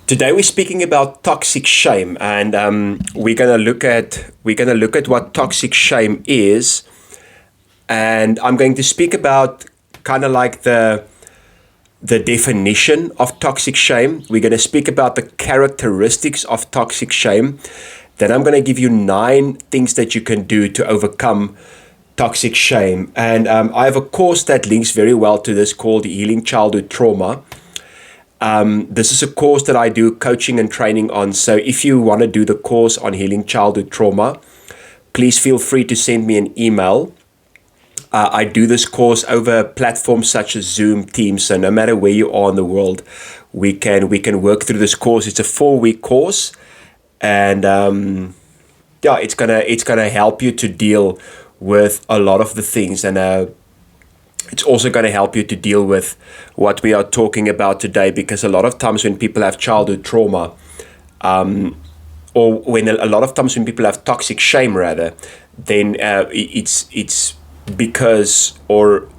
Today we're speaking about toxic shame, and we're gonna look at what toxic shame is, and I'm going to speak about kind of like the definition of toxic shame. We're going to speak about the characteristics of toxic shame. Then I'm going to give you 9 things that you can do to overcome toxic shame. And I have a course that links very well to this called Healing Childhood Trauma. This is a course that I do coaching and training on. So if you want to do the course on healing childhood trauma, please feel free to send me an email. I do this course over platforms such as Zoom, Teams. So no matter where you are in the world, we can work through this course. It's a 4-week course, and yeah, it's gonna help you to deal with a lot of the things, and it's also going to help you to deal with what we are talking about today, because a lot of times when people have childhood trauma, or when a lot of times when people have toxic shame rather, then it's because, or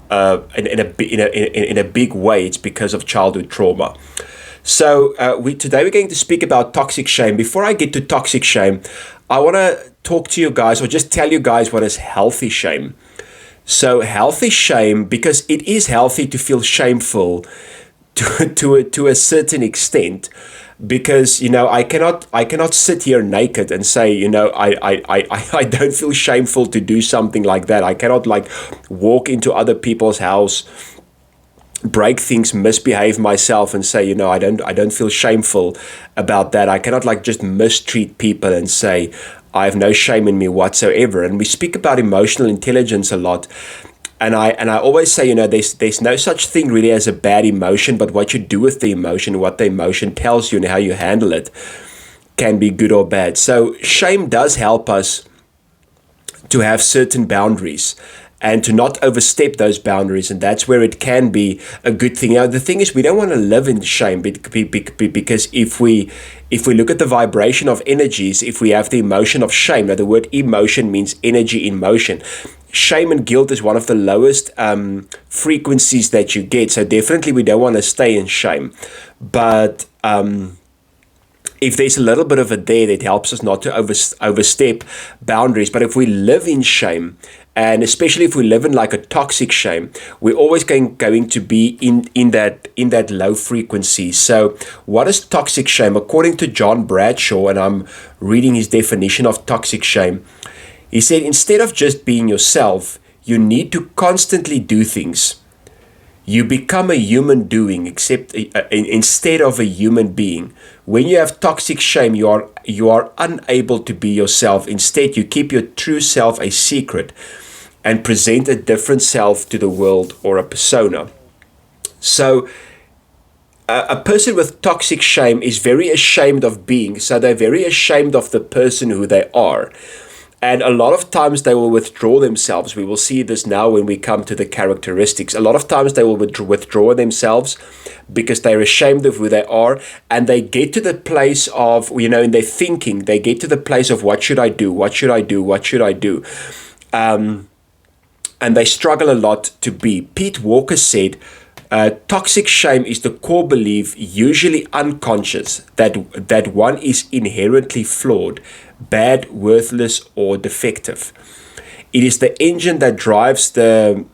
in a big way, it's because of childhood trauma. So today we're going to speak about toxic shame. Before I get to toxic shame, I want to talk to you guys, or just tell you guys, what is healthy shame. So healthy shame, because it is healthy to feel shameful to a certain extent, because I cannot sit here naked and say, I don't feel shameful to do something like that. I cannot like walk into other people's house, break things, misbehave myself, and say, I don't feel shameful about that. I cannot like just mistreat people and say I have no shame in me whatsoever. And we speak about emotional intelligence a lot. And I always say, there's no such thing really as a bad emotion, but what you do with the emotion, what the emotion tells you and how you handle it can be good or bad. So shame does help us to have certain boundaries and to not overstep those boundaries, and that's where it can be a good thing. Now, the thing is, we don't want to live in shame, because if we look at the vibration of energies, if we have the emotion of shame, now the word emotion means energy in motion. Shame and guilt is one of the lowest frequencies that you get, so definitely we don't want to stay in shame. But if there's a little bit of it there, that helps us not to overstep boundaries. But if we live in shame, and especially if we live in like a toxic shame, we're always going to be in that low frequency. So what is toxic shame? According to John Bradshaw, and I'm reading his definition of toxic shame, he said, instead of just being yourself, you need to constantly do things. You become a human doing, instead of a human being. When you have toxic shame, you are unable to be yourself. Instead, you keep your true self a secret and present a different self to the world, or a persona. So a person with toxic shame is very ashamed of being. So they're very ashamed of the person who they are. And a lot of times they will withdraw themselves. We will see this now when we come to the characteristics. A lot of times they will withdraw themselves because they're ashamed of who they are. And they get to the place of, in their thinking, they get to the place of, what should I do? What should I do? What should I do? And they struggle a lot to be. Pete Walker said, toxic shame is the core belief, usually unconscious, that one is inherently flawed, bad, worthless, or defective. It is the engine that drives the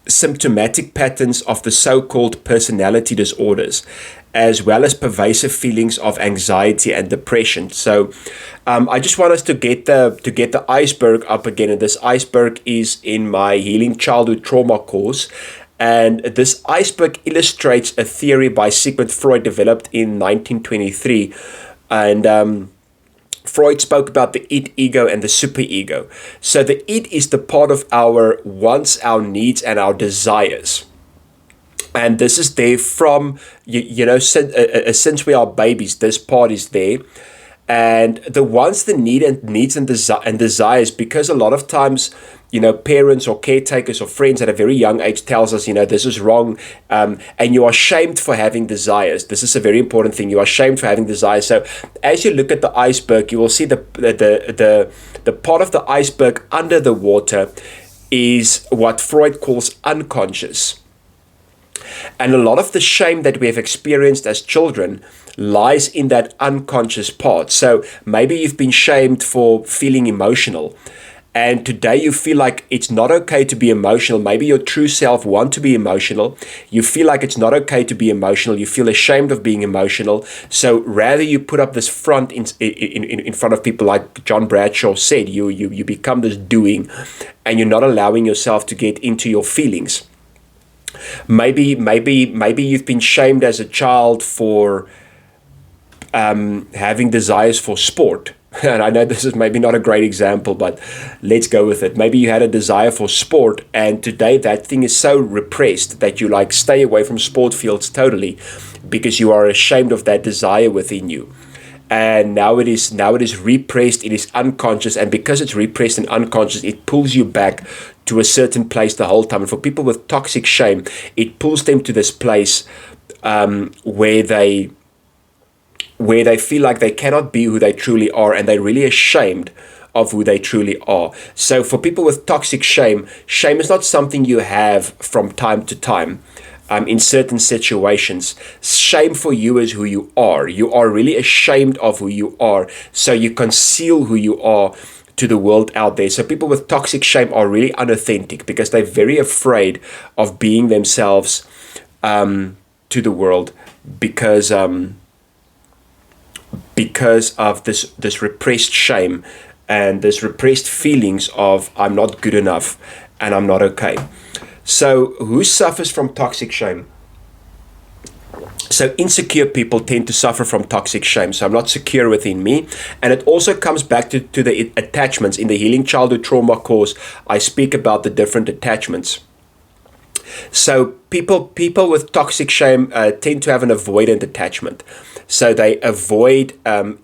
symptomatic patterns of the so-called personality disorders, as well as pervasive feelings of anxiety and depression. So I just want us to get the iceberg up again, and this iceberg is in my Healing Childhood Trauma course. And this iceberg illustrates a theory by Sigmund Freud developed in 1923. And Freud spoke about the id, ego, and the superego. So the id is the part of our wants, our needs, and our desires. And this is there from, since we are babies, this part is there. And the wants, the needs and desires, because a lot of times, parents or caretakers or friends at a very young age tells us, this is wrong, and you are shamed for having desires. This is a very important thing. You are shamed for having desires. So as you look at the iceberg, you will see the part of the iceberg under the water is what Freud calls unconscious. And a lot of the shame that we have experienced as children lies in that unconscious part. So maybe you've been shamed for feeling emotional. And today you feel like it's not okay to be emotional. Maybe your true self want to be emotional. You feel like it's not okay to be emotional. You feel ashamed of being emotional. So rather you put up this front in front of people, like John Bradshaw said, you become this doing, and you're not allowing yourself to get into your feelings. Maybe you've been shamed as a child for having desires for sport. And I know this is maybe not a great example, but let's go with it. Maybe you had a desire for sport, and today that thing is so repressed that you like stay away from sport fields totally because you are ashamed of that desire within you. And now it is repressed, it is unconscious, and because it's repressed and unconscious, it pulls you back to a certain place the whole time. And for people with toxic shame, it pulls them to this place where they feel like they cannot be who they truly are, and they're really ashamed of who they truly are. So for people with toxic shame, shame is not something you have from time to time. In certain situations, shame for you is who you are. You are really ashamed of who you are, so you conceal who you are to the world out there. So people with toxic shame are really unauthentic because they're very afraid of being themselves to the world because of this repressed shame and this repressed feelings of I'm not good enough and I'm not okay. So who suffers from toxic shame? So insecure people tend to suffer from toxic shame. So I'm not secure within me. And it also comes back to the attachments. In the Healing Childhood Trauma course, I speak about the different attachments. So people with toxic shame tend to have an avoidant attachment. So they avoid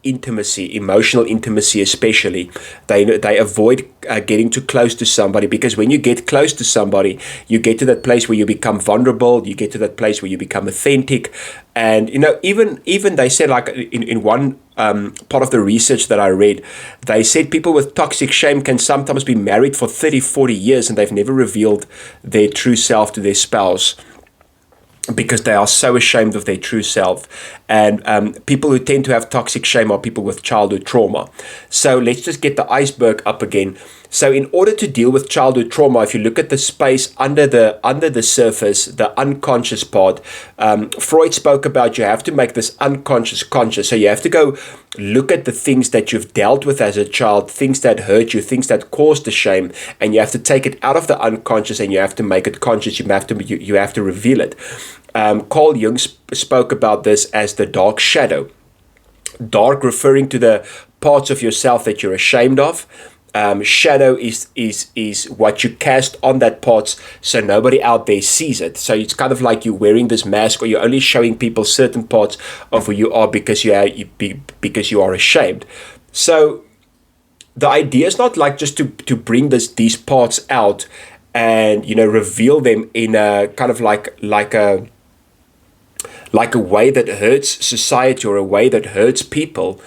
intimacy, emotional intimacy especially. They avoid getting too close to somebody, because when you get close to somebody, you get to that place where you become vulnerable, you get to that place where you become authentic. And, even they said, like in one part of the research that I read, they said people with toxic shame can sometimes be married for 30, 40 years and they've never revealed their true self to their spouse, because they are so ashamed of their true self. And people who tend to have toxic shame are people with childhood trauma. So let's just get the iceberg up again. So in order to deal with childhood trauma, if you look at the space under the surface, the unconscious part, Freud spoke about you have to make this unconscious conscious. So you have to go look at the things that you've dealt with as a child, things that hurt you, things that caused the shame, and you have to take it out of the unconscious and you have to make it conscious. You have to reveal it. Carl Jung spoke about this as the dark shadow. Dark referring to the parts of yourself that you're ashamed of. Shadow is what you cast on that part so nobody out there sees it. So it's kind of like you're wearing this mask, or you're only showing people certain parts of who you are because you are ashamed. So the idea is not like just to bring these parts out and reveal them in a kind of like a way that hurts society or a way that hurts people.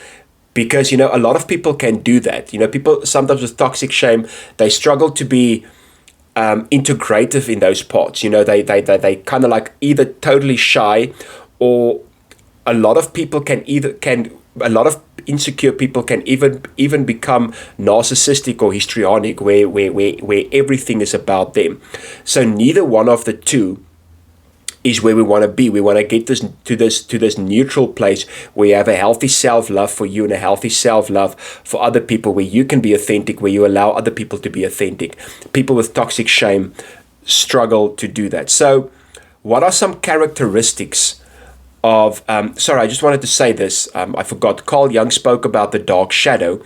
Because, a lot of people can do that. People sometimes with toxic shame, they struggle to be integrative in those parts. They kind of like either totally shy, or a lot of people a lot of insecure people can even become narcissistic or histrionic, where everything is about them. So neither one of the two is where we want to be. We want to get to this neutral place where you have a healthy self-love for you and a healthy self-love for other people, where you can be authentic, where you allow other people to be authentic. People with toxic shame struggle to do that. So what are some characteristics of, I just wanted to say this, I forgot, Carl Jung spoke about the dark shadow,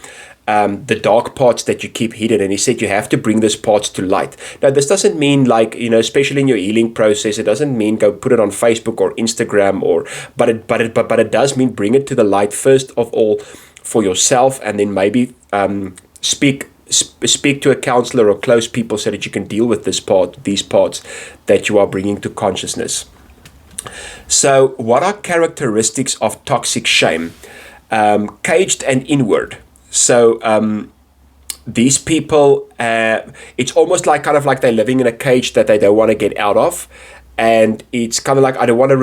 the dark parts that you keep hidden, and he said you have to bring those parts to light. Now, this doesn't mean especially in your healing process, it doesn't mean go put it on Facebook or Instagram, but it does mean bring it to the light first of all for yourself, and then maybe speak to a counselor or close people so that you can deal with these parts that you are bringing to consciousness. So, what are characteristics of toxic shame? Caged and inward. So these people, it's almost like they're living in a cage that they don't want to get out of, and it's kind of like I don't want to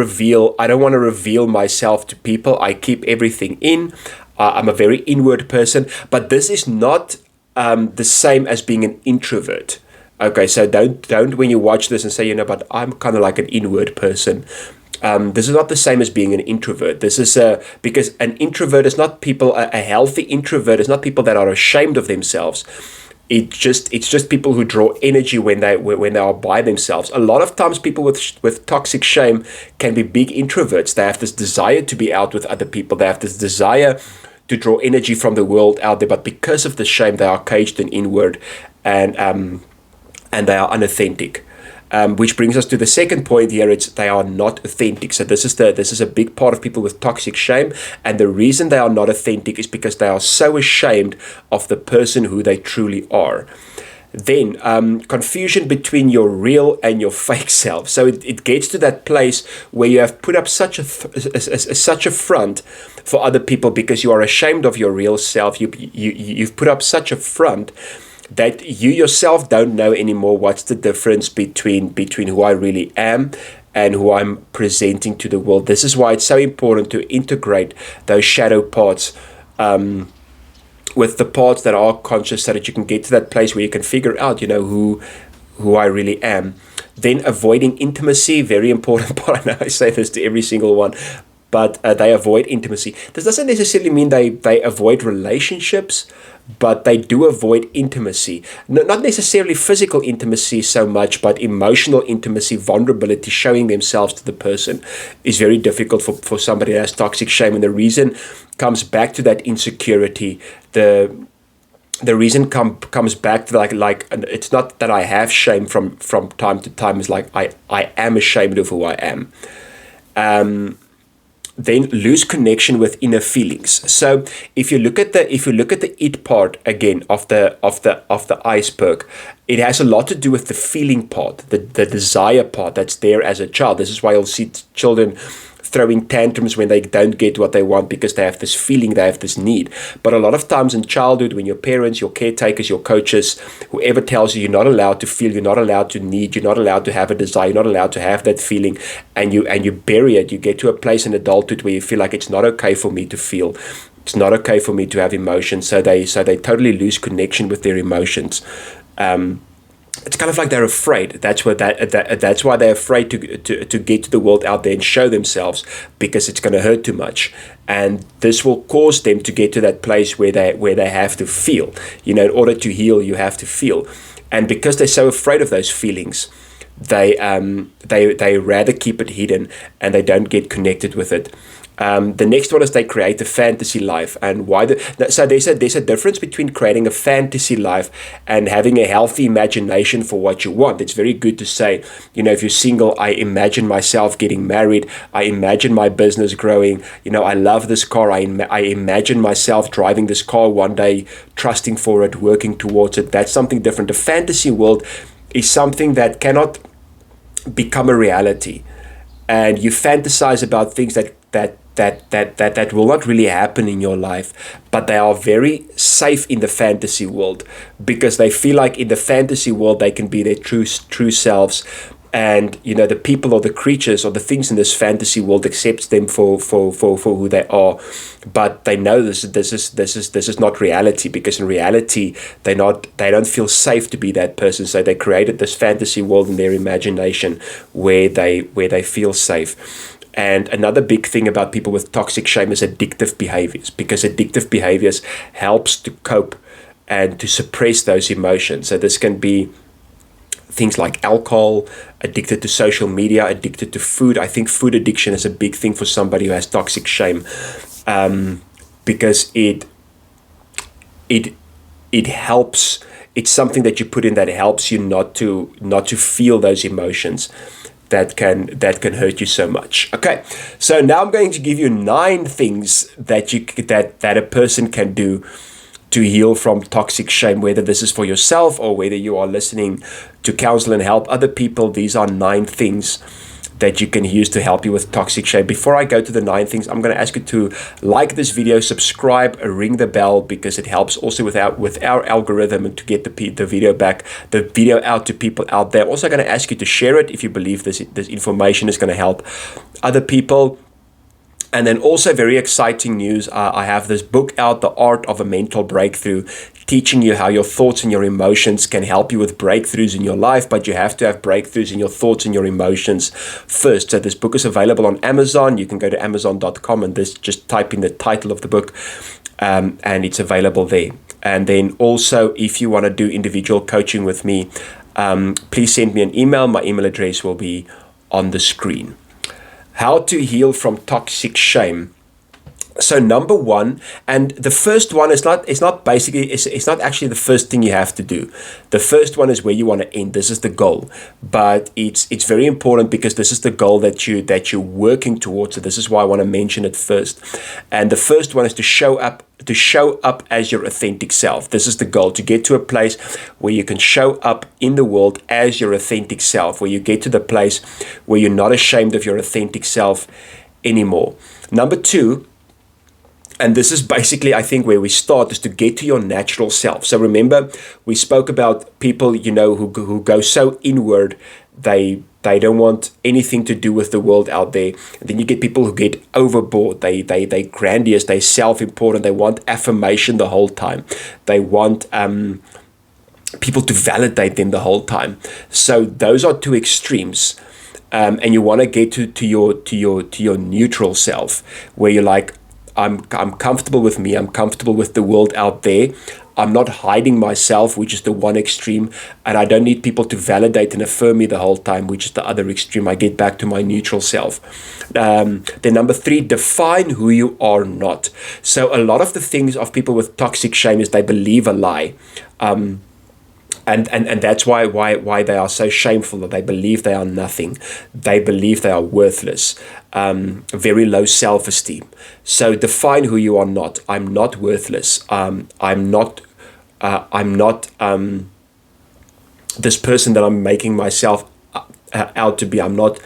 reveal myself to people. I keep everything in. I'm a very inward person, but this is not the same as being an introvert. Okay, so don't when you watch this and say, but I'm kind of like an inward person. This is not the same as being an introvert. This is because an introvert is not people. A healthy introvert is not people that are ashamed of themselves. It's just people who draw energy when they are by themselves. A lot of times, people with toxic shame can be big introverts. They have this desire to be out with other people. They have this desire to draw energy from the world out there, but because of the shame, they are caged and inward, and they are unauthentic. Which brings us to the second point here. It's they are not authentic. So this is a big part of people with toxic shame, and the reason they are not authentic is because they are so ashamed of the person who they truly are. Then confusion between your real and your fake self. So it gets to that place where you have put up such a front for other people because you are ashamed of your real self. You've put up such a front that you yourself don't know anymore what's the difference between who I really am and who I'm presenting to the world. This is why it's so important to integrate those shadow parts with the parts that are conscious, so that you can get to that place where you can figure out, who I really am. Then avoiding intimacy, very important part. I know I say this to every single one, but they avoid intimacy. This doesn't necessarily mean they avoid relationships, but they do avoid intimacy. Not necessarily physical intimacy so much, but emotional intimacy, vulnerability, showing themselves to the person is very difficult for somebody that has toxic shame. And the reason comes back to that insecurity. The reason comes back to like it's not that I have shame from time to time. It's like I am ashamed of who I am. Then lose connection with inner feelings. So if you look at the it part again of the iceberg, it has a lot to do with the feeling part, the desire part that's there as a child. This is why you'll see children throwing tantrums when they don't get what they want, because they have this feeling, they have this need. But a lot of times in childhood, when your parents, your caretakers, your coaches, whoever tells you you're not allowed to feel, you're not allowed to need, you're not allowed to have a desire, you're not allowed to have that feeling, and you bury it, you get to a place in adulthood where you feel like it's not okay for me to feel. It's not okay for me to have emotions. So they totally lose connection with their emotions. It's kind of like they're afraid. That's why they're afraid to get to the world out there and show themselves, because it's going to hurt too much, and this will cause them to get to that place where they have to feel. In order to heal, you have to feel, and because they're so afraid of those feelings, they rather keep it hidden, and they don't get connected with it. The next one is they create a fantasy life. And why? So there's a difference between creating a fantasy life and having a healthy imagination for what you want. It's very good to say, if you're single, I imagine myself getting married. I imagine my business growing. I love this car. I imagine myself driving this car one day, trusting for it, working towards it. That's something different. The fantasy world is something that cannot become a reality, and you fantasize about things that will not really happen in your life, but they are very safe in the fantasy world, because they feel like in the fantasy world they can be their true selves, and the people or the creatures or the things in this fantasy world accepts them for who they are, but they know this is not reality, because in reality they don't feel safe to be that person. So they created this fantasy world in their imagination where they feel safe. And another big thing about people with toxic shame is addictive behaviors, because addictive behaviors helps to cope and to suppress those emotions. So this can be things like alcohol, addicted to social media, addicted to food. I think food addiction is a big thing for somebody who has toxic shame, because it helps. It's something that you put in that helps you not to feel those emotions that can hurt you so much. Okay, so now I'm going to give you 9 things that a person can do to heal from toxic shame, whether this is for yourself or whether you are listening to counsel and help other people. These are 9 things that you can use to help you with toxic shame. Before I go to the 9 things, I'm going to ask you to like this video, subscribe, ring the bell, because it helps also with our algorithm and to get the video out to people out there. Also going to ask you to share it if you believe this information is going to help other people. And then also very exciting news, I have this book out, The Art of a Mental Breakthrough, teaching you how your thoughts and your emotions can help you with breakthroughs in your life, but you have to have breakthroughs in your thoughts and your emotions first. So this book is available on Amazon. You can go to amazon.com and just type in the title of the book, and it's available there. And then also, if you want to do individual coaching with me, please send me an email. My email address will be on the screen. How to heal from toxic shame. So number 1, and the first one is not actually the first thing you have to do. The first one is where you want to end. This is the goal, but it's very important because this is the goal that you're working towards. So this is why I want to mention it first. And the first one is to show up as your authentic self. This is the goal, to get to a place where you can show up in the world as your authentic self, where you get to the place where you're not ashamed of your authentic self anymore. Number 2, and this is basically, I think, where we start, is to get to your natural self. So remember, we spoke about people, who go so inward, they don't want anything to do with the world out there. And then you get people who get overboard. They grandiose, they self-important, they want affirmation the whole time. They want people to validate them the whole time. So those are 2 extremes. And you want to get to your neutral self, where you're like, I'm comfortable with me. I'm comfortable with the world out there. I'm not hiding myself, which is the one extreme, and I don't need people to validate and affirm me the whole time, which is the other extreme. I get back to my neutral self. Then number 3, define who you are not. So a lot of the things of people with toxic shame is they believe a lie. And that's why they are so shameful, that they believe they are nothing. They believe they are worthless. Very low self-esteem. So define who you are not. I'm not worthless. I'm not this person that I'm making myself out to be. I'm not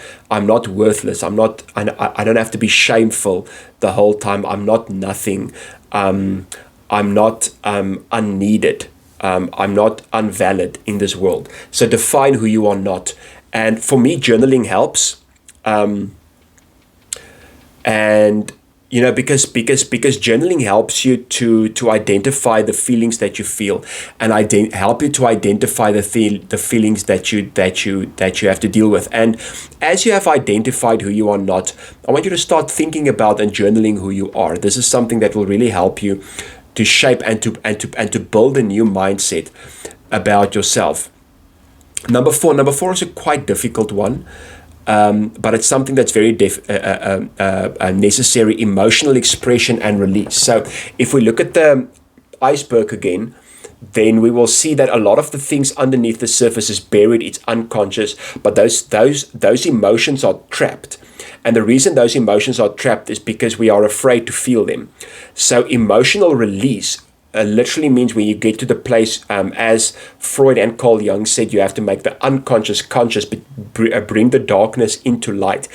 worthless. I don't have to be shameful the whole time. I'm not nothing. I'm not unneeded. I'm not invalid in this world. So define who you are not. And for me, journaling helps. Because journaling helps you to identify the feelings that you feel, and help you to identify the feelings that you have to deal with. And as you have identified who you are not, I want you to start thinking about and journaling who you are. This is something that will really help you to shape and to build a new mindset about yourself. Number four is a quite difficult one. But it's something that's very necessary: emotional expression and release. So if we look at the iceberg again, then we will see that a lot of the things underneath the surface is buried, it's unconscious, but those emotions are trapped. And the reason those emotions are trapped is because we are afraid to feel them. So emotional release literally means when you get to the place, as Freud and Carl Jung said, you have to make the unconscious conscious, but bring the darkness into light.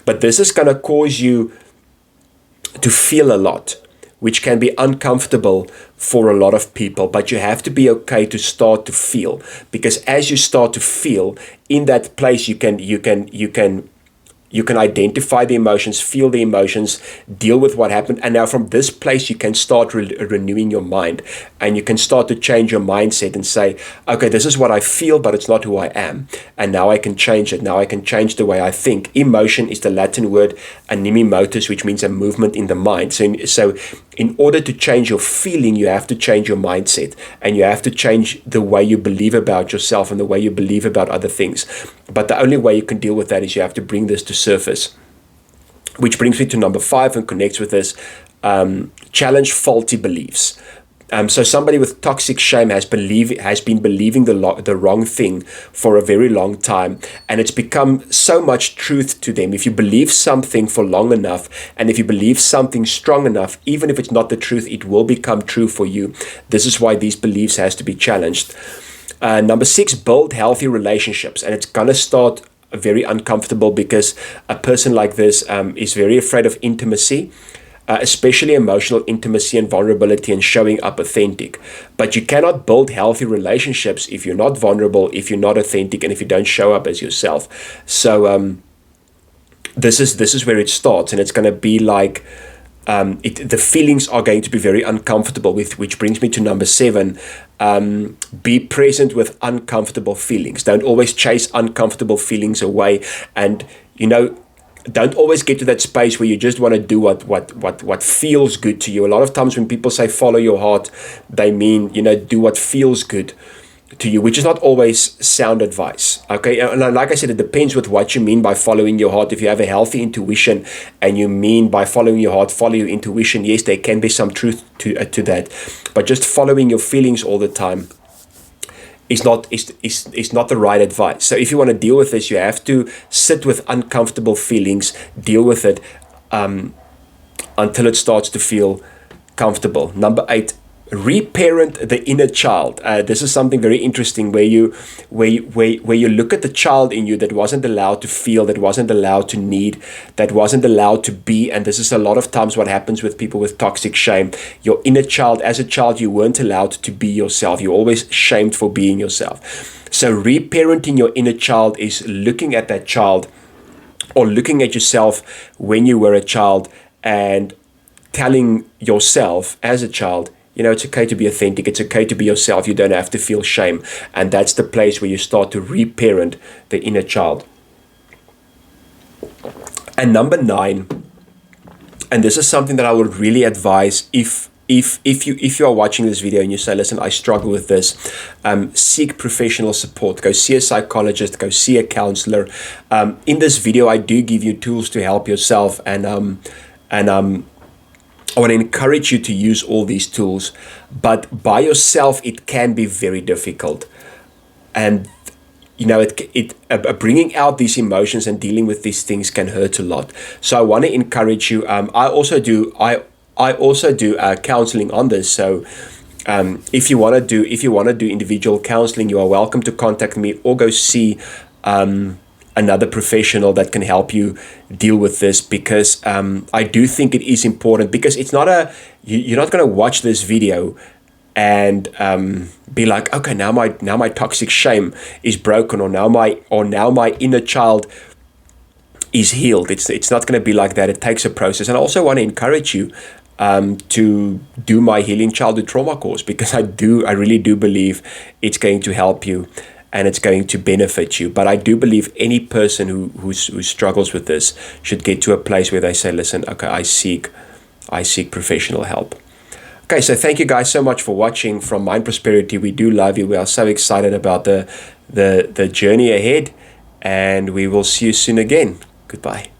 But this is going to cause you to feel a lot, which can be uncomfortable for a lot of people. But you have to be okay to start to feel, because as you start to feel in that place, you can identify the emotions, feel the emotions, deal with what happened. And now from this place, you can start renewing your mind, and you can start to change your mindset and say, okay, this is what I feel, but it's not who I am. And now I can change it. Now I can change the way I think. Emotion is the Latin word animi motus, which means a movement in the mind. So in order to change your feeling, you have to change your mindset, and you have to change the way you believe about yourself and the way you believe about other things. But the only way you can deal with that is you have to bring this to surface. Which brings me to number 5 and connects with this. Challenge faulty beliefs. So somebody with toxic shame has been believing the wrong thing for a very long time, and it's become so much truth to them. If you believe something for long enough, and if you believe something strong enough, even if it's not the truth, it will become true for you. This is why these beliefs has to be challenged. Number 6, build healthy relationships, and it's gonna start very uncomfortable because a person like this is very afraid of intimacy, especially emotional intimacy and vulnerability and showing up authentic. But you cannot build healthy relationships if you're not vulnerable, if you're not authentic, and if you don't show up as yourself. So this is where it starts, and it's going to be like the feelings are going to be very uncomfortable, which brings me to number 7. Be present with uncomfortable feelings. Don't always chase uncomfortable feelings away, and don't always get to that space where you just want to do what feels good to you. A lot of times when people say follow your heart, they mean do what feels good to you, which is not always sound advice. Okay, and like I said, it depends with what you mean by following your heart. If you have a healthy intuition and you mean by following your heart, follow your intuition, yes, there can be some truth to that. But just following your feelings all the time is not the right advice. So if you want to deal with this, you have to sit with uncomfortable feelings, deal with it until it starts to feel comfortable. Number 8. Reparent the inner child. This is something very interesting where you look at the child in you that wasn't allowed to feel, that wasn't allowed to need, that wasn't allowed to be. And this is a lot of times what happens with people with toxic shame. Your inner child, as a child, you weren't allowed to be yourself. You're always shamed for being yourself. So reparenting your inner child is looking at that child or looking at yourself when you were a child and telling yourself as a child, it's okay to be authentic. It's okay to be yourself. You don't have to feel shame. And that's the place where you start to reparent the inner child. And number 9, and this is something that I would really advise if you are watching this video and you say, listen, I struggle with this, seek professional support. Go see a psychologist, go see a counselor. In this video, I do give you tools to help yourself, and I want to encourage you to use all these tools, but by yourself, it can be very difficult. And, bringing out these emotions and dealing with these things can hurt a lot. So I want to encourage you. I also do counseling on this. So if you want to do individual counseling, you are welcome to contact me or go see another professional that can help you deal with this, because I do think it is important, because it's not you're not going to watch this video and be like, okay, now my toxic shame is broken, or now my inner child is healed. It's not going to be like that. It takes a process. And I also want to encourage you to do my Healing Childhood Trauma course, because I really do believe it's going to help you and it's going to benefit you. But I do believe any person who struggles with this should get to a place where they say, listen, okay, I seek professional help. Okay, so thank you guys so much for watching from Mind Prosperity. We do love you. We are so excited about the journey ahead, and we will see you soon again. Goodbye.